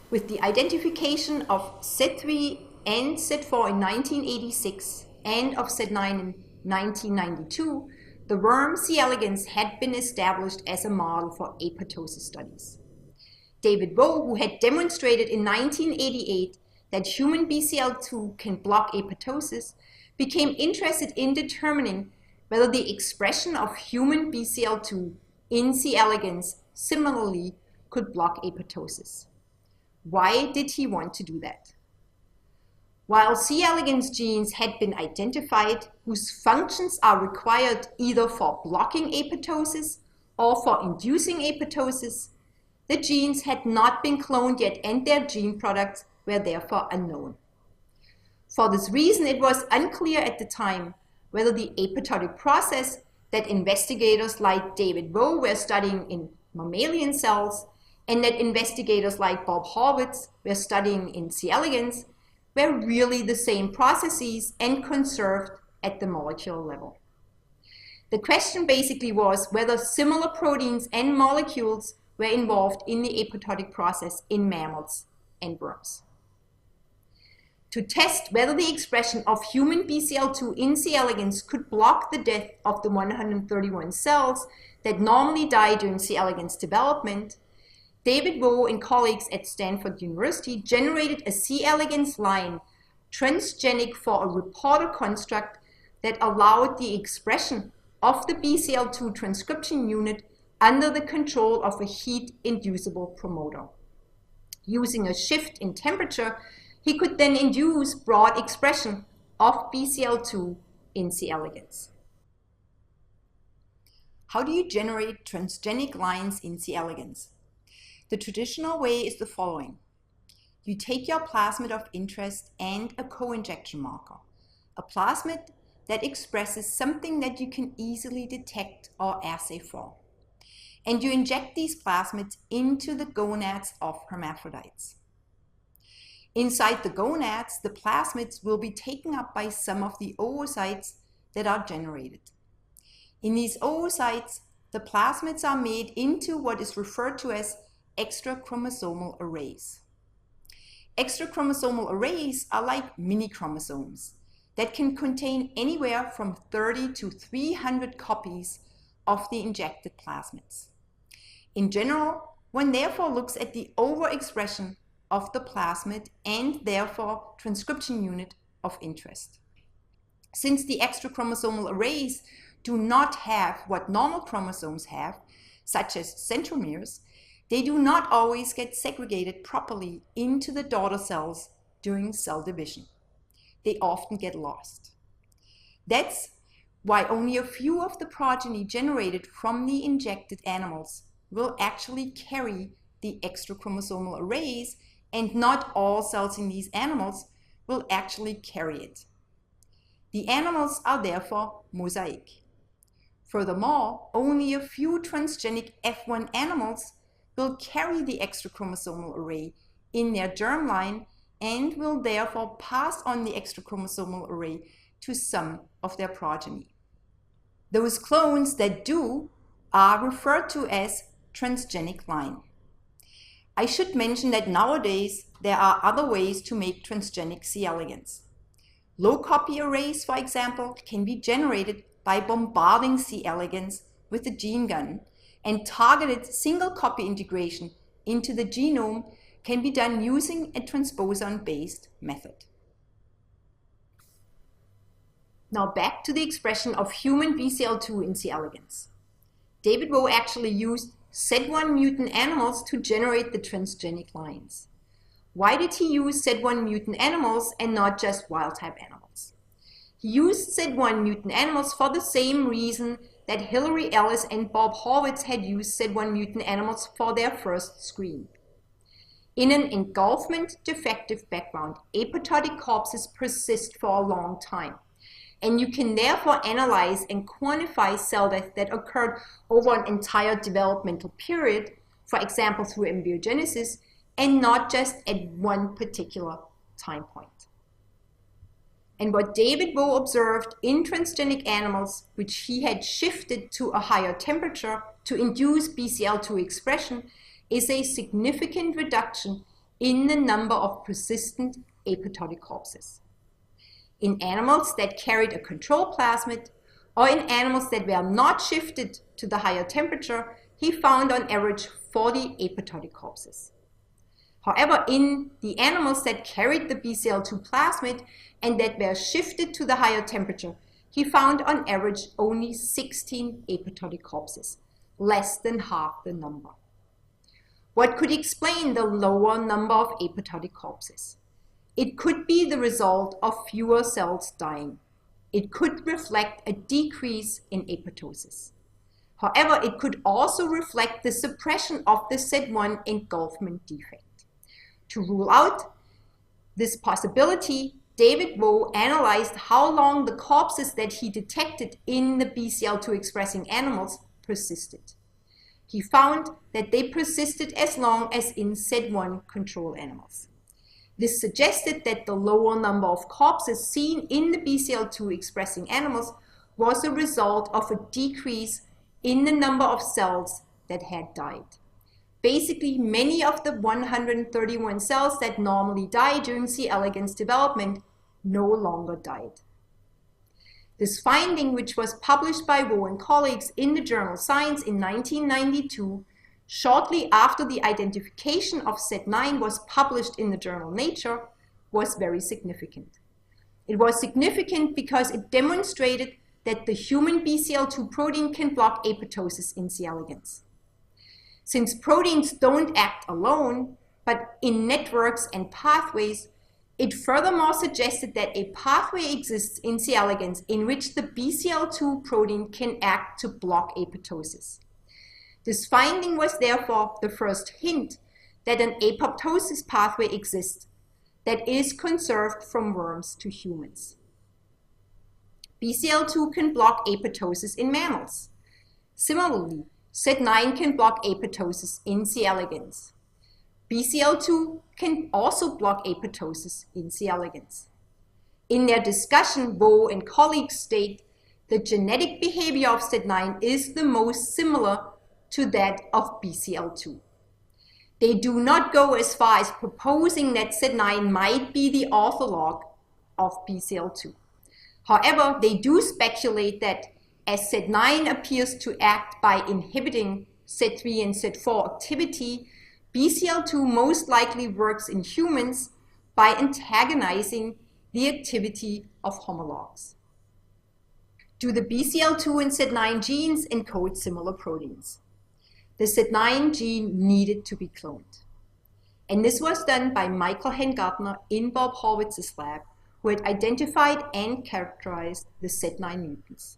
With the identification of Z3 and Z4 in 1986 and of Z9 in 1992, the worm C. elegans had been established as a model for apoptosis studies. David Rowe, who had demonstrated in 1988 that human BCL2 can block apoptosis, became interested in determining whether the expression of human BCL2 in C. elegans similarly could block apoptosis. Why did he want to do that? While C. elegans genes had been identified whose functions are required either for blocking apoptosis or for inducing apoptosis, the genes had not been cloned yet and their gene products were therefore unknown. For this reason, it was unclear at the time whether the apoptotic process that investigators like David Rowe were studying in mammalian cells and that investigators like Bob Horwitz were studying in C. elegans were really the same processes and conserved at the molecular level. The question basically was whether similar proteins and molecules were involved in the apoptotic process in mammals and worms. To test whether the expression of human BCL2 in C. elegans could block the death of the 131 cells that normally die during C. elegans development, David Rowe and colleagues at Stanford University generated a C. elegans line transgenic for a reporter construct that allowed the expression of the BCL2 transcription unit under the control of a heat-inducible promoter. Using a shift in temperature, he could then induce broad expression of BCL2 in C. elegans. How do you generate transgenic lines in C. elegans? The traditional way is the following. You take your plasmid of interest and a co-injection marker, a plasmid that expresses something that you can easily detect or assay for. And you inject these plasmids into the gonads of hermaphrodites. Inside the gonads, the plasmids will be taken up by some of the oocytes that are generated. In these oocytes, the plasmids are made into what is referred to as extrachromosomal arrays. Extrachromosomal arrays are like mini chromosomes that can contain anywhere from 30 to 300 copies of the injected plasmids. In general, one therefore looks at the overexpression of the plasmid and therefore transcription unit of interest. Since the extrachromosomal arrays do not have what normal chromosomes have, such as centromeres, they do not always get segregated properly into the daughter cells during cell division. They often get lost. That's why only a few of the progeny generated from the injected animals will actually carry the extrachromosomal arrays, and not all cells in these animals will actually carry it. The animals are therefore mosaic. Furthermore, only a few transgenic F1 animals will carry the extrachromosomal array in their germline and will therefore pass on the extrachromosomal array to some of their progeny. Those clones that do are referred to as transgenic line. I should mention that nowadays there are other ways to make transgenic C. elegans. Low copy arrays, for example, can be generated by bombarding C. elegans with a gene gun, and targeted single copy integration into the genome can be done using a transposon-based method. Now back to the expression of human BCL2 in C. elegans. David Rowe actually used Z1 mutant animals to generate the transgenic lines. Why did he use Z1 mutant animals and not just wild-type animals? He used Z1 mutant animals for the same reason that Hilary Ellis and Bob Horwitz had used Z1 mutant animals for their first screen. In an engulfment defective background, apoptotic corpses persist for a long time, and you can therefore analyze and quantify cell death that occurred over an entire developmental period, for example through embryogenesis, and not just at one particular time point. And what David Rowe observed in transgenic animals, which he had shifted to a higher temperature to induce BCL2 expression, is a significant reduction in the number of persistent apoptotic corpses. In animals that carried a control plasmid, or in animals that were not shifted to the higher temperature, he found on average 40 apoptotic corpses. However, in the animals that carried the BCL2 plasmid and that were shifted to the higher temperature, he found on average only 16 apoptotic corpses, less than half the number. What could explain the lower number of apoptotic corpses? It could be the result of fewer cells dying. It could reflect a decrease in apoptosis. However, it could also reflect the suppression of the SED1 engulfment defect. To rule out this possibility, David Vo analyzed how long the corpses that he detected in the BCL2 expressing animals persisted. He found that they persisted as long as in SED1 control animals. This suggested that the lower number of corpses seen in the BCL2 expressing animals was a result of a decrease in the number of cells that had died. Basically, many of the 131 cells that normally die during C. elegans development no longer died. This finding, which was published by Vo and colleagues in the journal Science in 1992, shortly after the identification of SED9 was published in the journal Nature, was very significant. It was significant because it demonstrated that the human BCL2 protein can block apoptosis in C. elegans. Since proteins don't act alone, but in networks and pathways, it furthermore suggested that a pathway exists in C. elegans in which the BCL2 protein can act to block apoptosis. This finding was therefore the first hint that an apoptosis pathway exists that is conserved from worms to humans. BCL2 can block apoptosis in mammals. Similarly, SED9 can block apoptosis in C. elegans. BCL2 can also block apoptosis in C. elegans. In their discussion, Vo and colleagues state the genetic behavior of SED9 is the most similar to that of BCL2. They do not go as far as proposing that SED9 might be the ortholog of BCL2. However, they do speculate that as SED9 appears to act by inhibiting SED3 and SED4 activity, BCL2 most likely works in humans by antagonizing the activity of homologs. Do the BCL2 and SED9 genes encode similar proteins? The SED9 gene needed to be cloned. And this was done by Michael Hengartner in Bob Horwitz's lab, who had identified and characterized the SED9 mutants.